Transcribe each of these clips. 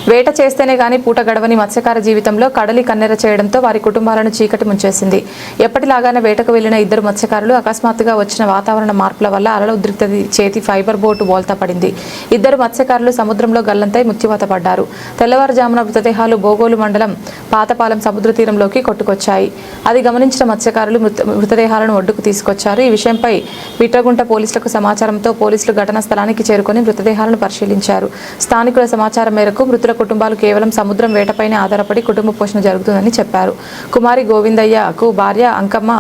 వేట చేస్తేనే గాని పూట గడవని మత్స్యకార జీవితంలో కడలి కన్నెర చేయడంతో వారి కుటుంబాలను చీకటి ముంచేసింది. ఎప్పటిలాగానే వేటకు వెళ్లిన ఇద్దరు మత్స్యకారులు అకస్మాత్తుగా వచ్చిన వాతావరణ మార్పుల వల్ల అలల ఉద్రిక్త చేతి ఫైబర్ బోటు బోల్తా పడింది. ఇద్దరు మత్స్యకారులు సముద్రంలో గల్లంతై మృత్యువాత పడ్డారు. తెల్లవారుజామున మృతదేహాలు బోగోలు మండలం పాతపాలెం సముద్ర తీరంలోకి కొట్టుకొచ్చాయి. అది గమనించిన మత్స్యకారులు మృతదేహాలను ఒడ్డుకు తీసుకొచ్చారు. ఈ విషయంపై పిట్రగుంట పోలీసులకు సమాచారంతో పోలీసులు ఘటనా స్థలానికి చేరుకొని మృతదేహాలను పరిశీలించారు. స్థానికుల సమాచారం మేరకు మృతుల కుటుంబాలు కేవలం సముద్రం వేటపైనే ఆధారపడి కుటుంబ పోషణ జరుగుతుందని చెప్పారు. కుమారి గోవిందయ్యకు భార్య అంకమ్మ,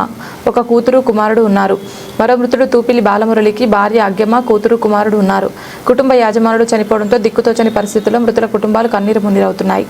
ఒక కూతురు కుమారుడు ఉన్నారు. మరో మృతుడు తూపిలి బాలమురళికి భార్య అగ్గమ్మ, కూతురు కుమారుడు ఉన్నారు. కుటుంబ యాజమానుడు చనిపోవడంతో దిక్కుతోచని పరిస్థితుల్లో మృతుల కుటుంబాలు కన్నీరు మున్నీరవుతున్నాయి.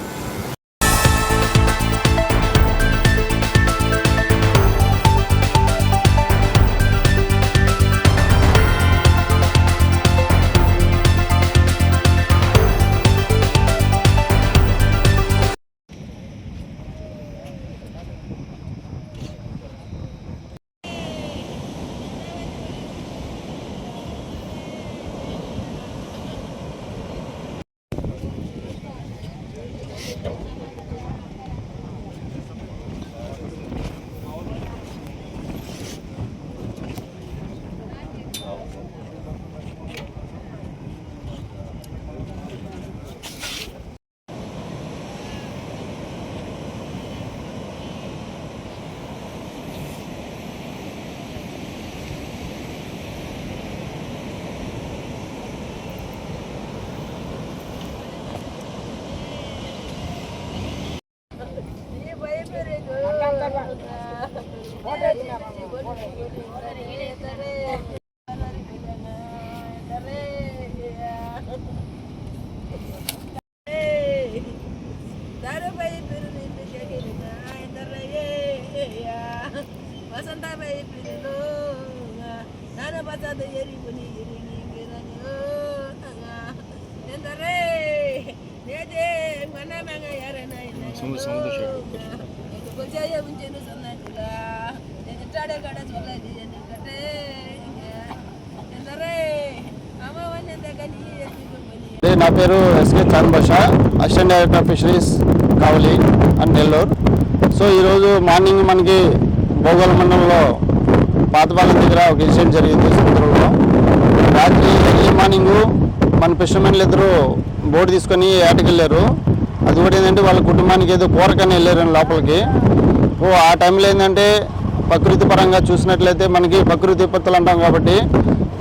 నా పేరు SK Chand Basha, assistant director fisheries Kavali and Nellore. So ఈరోజు మార్నింగ్ మనకి బోగోలు మండలంలో పాతపాలెం దగ్గర ఒక ఇన్సిడెంట్ జరిగింది సముద్రంలో. రాత్రి ఎర్లీ మార్నింగ్ మన ఫిషర్మెన్లు ఇద్దరు బోట్ తీసుకొని ఏటకెళ్ళారు. అది కూడా ఏంటంటే వాళ్ళ కుటుంబానికి ఏదో కూరకని వెళ్ళారు లోపలికి. ఆ టైంలో ఏంటంటే ప్రకృతి పరంగా చూసినట్లయితే మనకి ప్రకృతి విపత్తులు అంటాం కాబట్టి,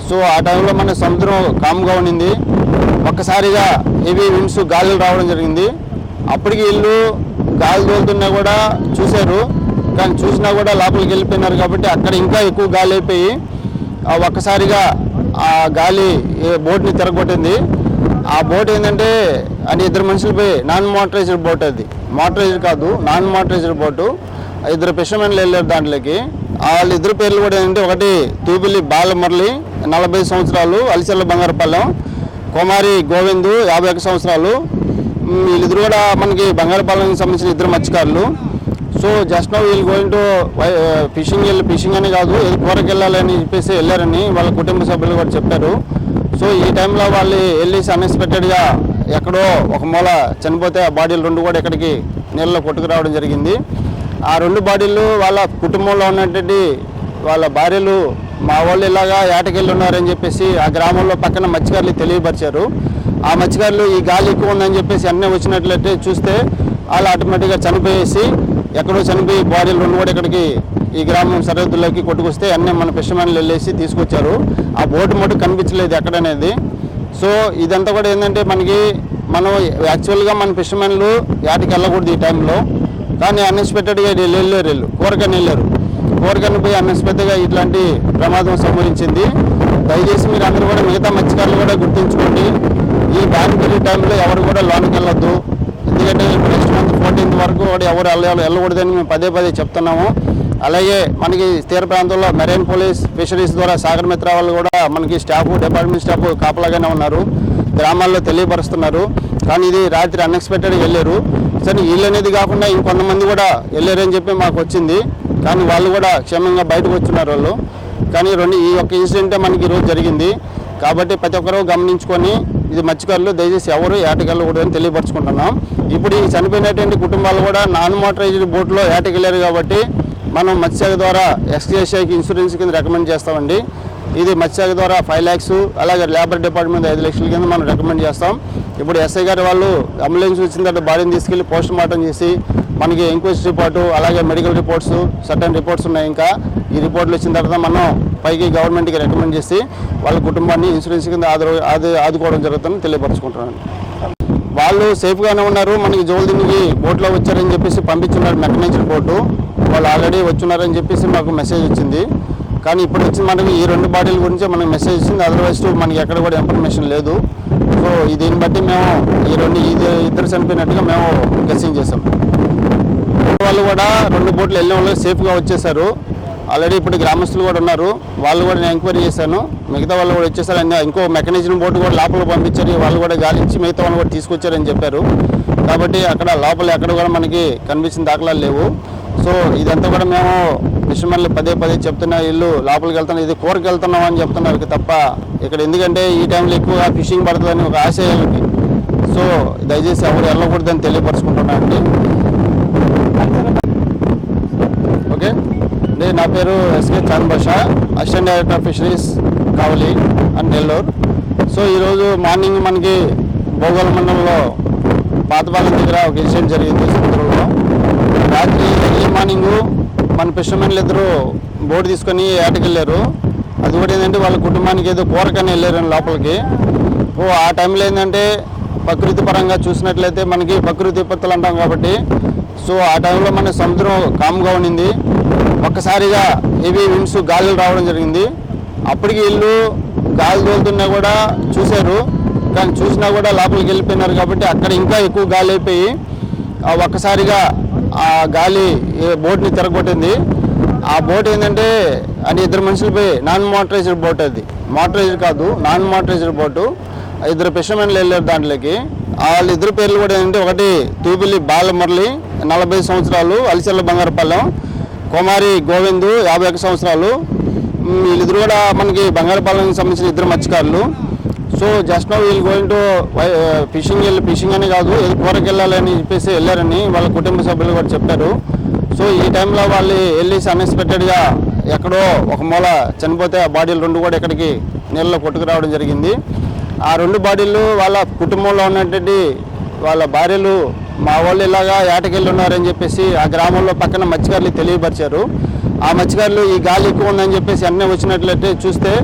సో ఆ టైంలో మన సముద్రం కామ్గా ఉండింది. ఒక్కసారిగా హెవీ విండ్స్ గాలులు రావడం జరిగింది. అప్పటికి ఇల్లు గాలి తోలుతున్నా కూడా చూశారు, కానీ చూసినా కూడా లోపలికి వెళ్ళిపోయినారు. కాబట్టి అక్కడ ఇంకా ఎక్కువ గాలి అయిపోయి ఒక్కసారిగా ఆ గాలి బోట్ని తిరగొట్టింది. ఆ బోట్ ఏంటంటే అని ఇద్దరు మనుషులపై నాన్ మోటరైజ్డ్ బోట్, అది మోటరైజ్డ్ కాదు, నాన్ మోటరైజ్డ్ బోటు. ఇద్దరు ఫిషర్మెన్లు వెళ్ళారు దాంట్లోకి. వాళ్ళిద్దరు పేర్లు కూడా ఏంటంటే ఒకటి తూపిలి బాలమురళి 40 సంవత్సరాలు, అలిచెల్ల బంగారపాలెం, కుమారి గోవిందు 51 సంవత్సరాలు. వీళ్ళిద్దరు కూడా మనకి బంగారపాలెంకి సంబంధించిన ఇద్దరు మత్స్యకారులు. సో జస్ట్ నో వీళ్ళు గోయింగ్ టు ఫిషింగ్ అని కాదు, కూరకి వెళ్ళాలని చెప్పేసి వెళ్ళారని వాళ్ళ కుటుంబ సభ్యులు కూడా చెప్పారు. సో ఈ టైంలో వాళ్ళు వెళ్ళేసి అన్ఎక్స్పెక్టెడ్గా ఎక్కడో ఒక మూల చనిపోతే ఆ బాడీలు రెండు కూడా ఇక్కడికి నీళ్ళలో కొట్టుకు రావడం జరిగింది. ఆ రెండు బాడీలు వాళ్ళ కుటుంబంలో ఉన్నటువంటి వాళ్ళ భార్యలు, మా వాళ్ళు ఇలాగా ఏటకెళ్ళి ఉన్నారని చెప్పేసి ఆ గ్రామంలో పక్కన మత్స్యకారులు తెలియపరిచారు. ఆ మత్స్యకారులు ఈ గాలి ఎక్కువ ఉందని చెప్పేసి అన్నీ వచ్చినట్లయితే చూస్తే వాళ్ళు ఆటోమేటిక్గా చనిపోయేసి ఎక్కడో చనిపోయి బాడీలు రెండు కూడా ఇక్కడికి ఈ గ్రామం సరిహద్దుల్లోకి కొట్టుకొస్తే అన్నీ మన ఫిషర్మెన్లు వెళ్ళేసి తీసుకొచ్చారు. ఆ బోటు మటుకు కనిపించలేదు ఎక్కడనేది. సో ఇదంతా కూడా ఏంటంటే మనం యాక్చువల్గా మన ఫిషర్మెన్లు ఏటకి వెళ్ళకూడదు ఈ టైంలో, కానీ అన్ఎక్స్పెక్టెడ్గా వెళ్ళారు, కూరకని వెళ్ళారు. కూరకని పోయి అన్ఎక్స్పెక్టెడ్గా ఇట్లాంటి ప్రమాదం సంభవించింది. దయచేసి మీరు అందరూ కూడా మిగతా మత్స్యకారులు కూడా గుర్తుంచుకోండి, ఈ బ్యాన్ పీరియడ్ టైంలో ఎవరు కూడా లోనికి వెళ్ళొద్దు. ఎందుకంటే నెక్స్ట్ మంత్ 14th వరకు కూడా ఎవరు వెళ్ళకూడదని మేము పదే చెప్తున్నాము. అలాగే మనకి తీర ప్రాంతంలో మెరైన్ పోలీస్, ఫిషరీస్ ద్వారా సాగర్ మిత్ర వాళ్ళు కూడా మనకి స్టాఫ్, డిపార్ట్మెంట్ స్టాఫ్ కాపలాగానే ఉన్నారు, గ్రామాల్లో తెలియపరుస్తున్నారు. కానీ ఇది రాత్రి అన్ఎక్స్పెక్టెడ్గా వెళ్ళారు. సరే వీళ్ళు అనేది కాకుండా ఇంకొంతమంది కూడా వెళ్ళారని చెప్పి మాకు వచ్చింది, కానీ వాళ్ళు కూడా క్షేమంగా బయటకు వచ్చున్నారు వాళ్ళు. కానీ ఈ యొక్క ఇన్సిడెంటే మనకి ఈరోజు జరిగింది. కాబట్టి ప్రతి ఒక్కరూ గమనించుకొని ఇది మత్స్యకారులు దయచేసి ఎవరు ఏటకెళ్ళకూడదని తెలియపరచుకుంటున్నాం. ఇప్పుడు ఈ చనిపోయినటువంటి కుటుంబాలు కూడా నాన్ మోటరైజ్డ్ బోట్లో ఏటకెళ్ళారు కాబట్టి మనం మత్స్యశాఖ ద్వారా ఎస్కేఎస్ఐకి ఇన్సూరెన్స్ కింద రికమెండ్ చేస్తామండి. ఇది మత్స్యశాఖ ద్వారా 5 lakhs, అలాగే లేబర్ డిపార్ట్మెంట్ 5 లక్షల కింద మనం రికమెండ్ చేస్తాం. ఇప్పుడు ఎస్ఐ గారు వాళ్ళు అంబులెన్స్ వచ్చిన తర్వాత బాడీని తీసుకెళ్లి పోస్ట్ మార్టం చేసి మనకి ఎంక్వైరీ రిపోర్టు, అలాగే మెడికల్ రిపోర్ట్స్, సర్టన్ రిపోర్ట్స్ ఉన్నాయి. ఇంకా ఈ రిపోర్ట్లు వచ్చిన తర్వాత మనం పైకి గవర్నమెంట్కి రికమెండ్ చేసి వాళ్ళ కుటుంబాన్ని ఇన్సూరెన్స్ కింద ఆదుకోవడం జరుగుతుందని తెలియపరచుకుంటున్నాను. వాళ్ళు సేఫ్గానే ఉన్నారు. మనకి జోల్దినికి బోట్లో వచ్చారని చెప్పేసి పంపించున్నారు, మెకనైజ్డ్ బోటు. వాళ్ళు ఆల్రెడీ వచ్చున్నారని చెప్పేసి మాకు మెసేజ్ వచ్చింది. కానీ ఇప్పుడు వచ్చింది మనకి ఈ 2 బాడీల గురించే మనకి మెసేజ్ వచ్చింది. అదర్వైజ్ మనకి ఎక్కడ కూడా ఇన్ఫర్మేషన్ లేదు. సో దీన్ని బట్టి మేము ఇద్దరు చనిపోయినట్టుగా మేము గెస్సింగ్ చేసాం. వాళ్ళు కూడా 2 బోట్లు వెళ్ళిన వాళ్ళు సేఫ్గా వచ్చేసారు. ఆల్రెడీ ఇప్పుడు గ్రామస్తులు కూడా ఉన్నారు, వాళ్ళు కూడా నేను ఎంక్వైరీ చేశాను. మిగతా వాళ్ళు కూడా వచ్చేసారు. ఇంకో మెకానిజం బోటు కూడా లోపల పంపించారు, వాళ్ళు కూడా గాలించి మిగతా వాళ్ళు కూడా తీసుకొచ్చారని చెప్పారు. కాబట్టి అక్కడ లోపల ఎక్కడ కూడా మనకి కనిపించిన దాఖలాలు లేవు. సో ఇదంతా కూడా మేము ఫిషర్మెన్లు పదే చెప్తున్నా, ఇల్లు లోపలికి వెళ్తున్నాం, ఇది కూరకి వెళ్తున్నాం అని చెప్తున్నారు తప్ప ఇక్కడ ఎందుకంటే ఈ టైంలో ఎక్కువగా ఫిషింగ్ పడుతుందని ఒక ఆశయాలకి. సో దయచేసి ఎవరు వెళ్ళకూడదని తెలియపరచుకుంటున్నానండి. ఓకే, నా పేరు SK Chand Basha, assistant director of fisheries Kavali and Nellore. So ఈరోజు మార్నింగ్ మనకి భోగోళ మండలంలో పాతపాలెం దగ్గర ఒక ఇన్సిడెంట్ జరిగింది సముద్రంలో. రాత్రి ఎర్లీ మార్నింగ్ మన ఫిషర్మెన్లు ఇద్దరు బోటు తీసుకొని ఏటకెళ్ళారు. అది కూడా ఏంటంటే వాళ్ళ కుటుంబానికి ఏదో కూరకని వెళ్ళారు లోపలికి. ఆ టైంలో ఏంటంటే ప్రకృతి పరంగా చూసినట్లయితే మనకి ప్రకృతి విపత్తులు అంటాం కాబట్టి సో ఆ టైంలో మన సముద్రం కామ్గా ఉండింది. ఒక్కసారిగా హెవీ విండ్స్ గాలులు రావడం జరిగింది. అప్పటికి వీళ్ళు గాలి తోలుతున్నా కూడా చూశారు, కానీ చూసినా కూడా లోపలికి వెళ్ళిపోయినారు. కాబట్టి అక్కడ ఇంకా ఎక్కువ గాలి అయిపోయి ఒక్కసారిగా ఆ గాలి బోట్ని తిరగొట్టింది. ఆ బోట్ ఏంటంటే అంటే 2 మనుషులపై నాన్ మోటరైజ్డ్ బోట్, అది మోటరైజ్డ్ కాదు, నాన్ మోటరైజ్డ్ బోటు. 2 ఫిషర్మెన్లు వెళ్ళారు దాంట్లోకి. వాళ్ళ 2 పేర్లు కూడా ఏంటంటే ఒకటి తూపిలి బాలమురళి 40 సంవత్సరాలు, అలిచెల్ల బంగారపాలెం, కుమారి గోవిందు 51 సంవత్సరాలు. వీళ్ళిద్దరు కూడా మనకి బంగారపాలెంకి సంబంధించిన 2 మత్స్యకారులు. సో జస్ట్ నో వీళ్ళు గోయింగ్ టు ఫిషింగ్ అని కాదు, కూరకి వెళ్ళాలని చెప్పేసి వెళ్ళారని వాళ్ళ కుటుంబ సభ్యులు కూడా చెప్పారు. సో ఈ టైంలో వాళ్ళు వెళ్ళేసి అన్ఎక్స్పెక్టెడ్గా ఎక్కడో ఒక మూల చనిపోతే ఆ బాడీలు 2 కూడా ఇక్కడికి నీళ్ళలో కొట్టుకురావడం జరిగింది. ఆ 2 బాడీలు వాళ్ళ కుటుంబంలో ఉన్నటువంటి వాళ్ళ భార్యలు మా వాళ్ళు ఇలాగా ఏటకెళ్ళి ఉన్నారని చెప్పేసి ఆ గ్రామంలో పక్కన మత్స్యకారులు తెలియపరిచారు. ఆ మత్స్యకారులు ఈ గాలి ఎక్కువ ఉందని చెప్పేసి అన్నీ వచ్చినట్లయితే చూస్తే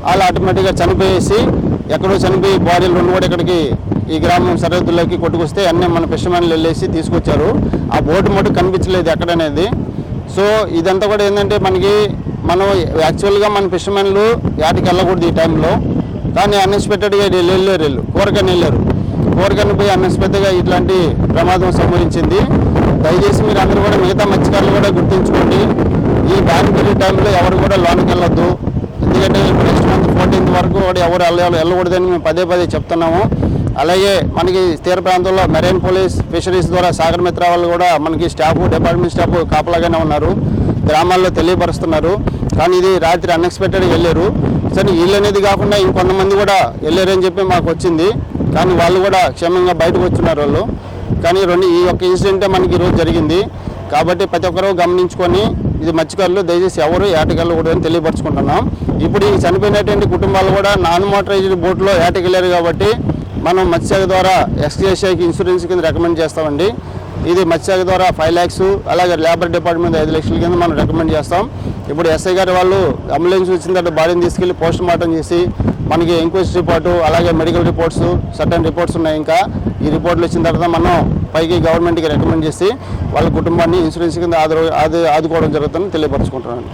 వాళ్ళు ఆటోమేటిక్గా చనిపోయేసి ఎక్కడో చనిపోయి బాడీలు 2 కూడా ఇక్కడికి ఈ గ్రామం సరిహద్దుల్లోకి కొట్టుకొస్తే అన్నీ మన ఫిషర్మెన్లు వెళ్ళేసి తీసుకొచ్చారు. ఆ బోటు మటు కనిపించలేదు ఎక్కడనేది. సో ఇదంతా కూడా ఏంటంటే మనం యాక్చువల్గా మన ఫిషర్మెన్లు ఏటకి వెళ్ళకూడదు ఈ టైంలో, కానీ అన్ఎక్స్పెక్టెడ్గా వెళ్ళారు, కూరకని వెళ్ళారు. కూరకని పోయి అన్ఎక్స్పెక్టెడ్గా ఇట్లాంటి ప్రమాదం సంభవించింది. దయచేసి మీరు అందరూ కూడా మిగతా మత్స్యకారులు కూడా గుర్తుంచుకోండి, ఈ బ్యాన్ పీరియడ్ టైంలో ఎవరు కూడా లోనికి వెళ్ళొద్దు. ఎందుకంటే నెక్స్ట్ మంత్ 14th వరకు కూడా ఎవరు వెళ్ళకూడదని మేము పదే చెప్తున్నాము. అలాగే మనకి తీర ప్రాంతంలో మెరైన్ పోలీస్, ఫిషరీస్ ద్వారా సాగర్ మిత్ర వాళ్ళు కూడా మనకి డిపార్ట్మెంట్ స్టాఫ్ కాపలాగానే ఉన్నారు, గ్రామాల్లో తెలియపరుస్తున్నారు. కానీ ఇది రాత్రి అన్ఎక్స్పెక్టెడ్గా వెళ్ళారు. సరే వీళ్ళు అనేది కాకుండా ఇంకొంతమంది కూడా వెళ్ళారని చెప్పి మాకు వచ్చింది, కానీ వాళ్ళు కూడా క్షేమంగా బయటకు వచ్చున్నారు వాళ్ళు. కానీ ఈ ఒక్క ఇన్సిడెంటే మనకి ఈరోజు జరిగింది. కాబట్టి ప్రతి ఒక్కరూ గమనించుకొని ఇది మత్స్యకారులు దయచేసి ఎవరు ఏటకెళ్ళకూడదని తెలియపరచుకుంటున్నాం. ఇప్పుడు ఈ చనిపోయినటువంటి కుటుంబాలు కూడా నాన్ మోటరైజ్డ్ బోట్లో ఏటకెళ్ళారు కాబట్టి మనం మత్స్యశాఖ ద్వారా ఎస్కేఎస్ఐకి ఇన్సూరెన్స్ కింద రికమెండ్ చేస్తామండి. ఇది మత్స్యశాఖ ద్వారా 5 lakhs, అలాగే లేబర్ డిపార్ట్మెంట్ 5 లక్షల కింద మనం రికమెండ్ చేస్తాం. ఇప్పుడు ఎస్ఐ గారు వాళ్ళు అంబులెన్స్ వచ్చిన తర్వాత బాడీని తీసుకెళ్లి పోస్ట్ మార్టం చేసి మనకి ఎంక్వైరీ రిపోర్టు, అలాగే మెడికల్ రిపోర్ట్స్, సర్టన్ రిపోర్ట్స్ ఉన్నాయి. ఇంకా ఈ రిపోర్ట్లు వచ్చిన తర్వాత మనం పైకి గవర్నమెంట్కి రికమెండ్ చేసి వాళ్ళ కుటుంబాన్ని ఇన్సూరెన్స్ కింద ఆదుకోవడం జరుగుతుందని తెలియపరచుకుంటున్నాను.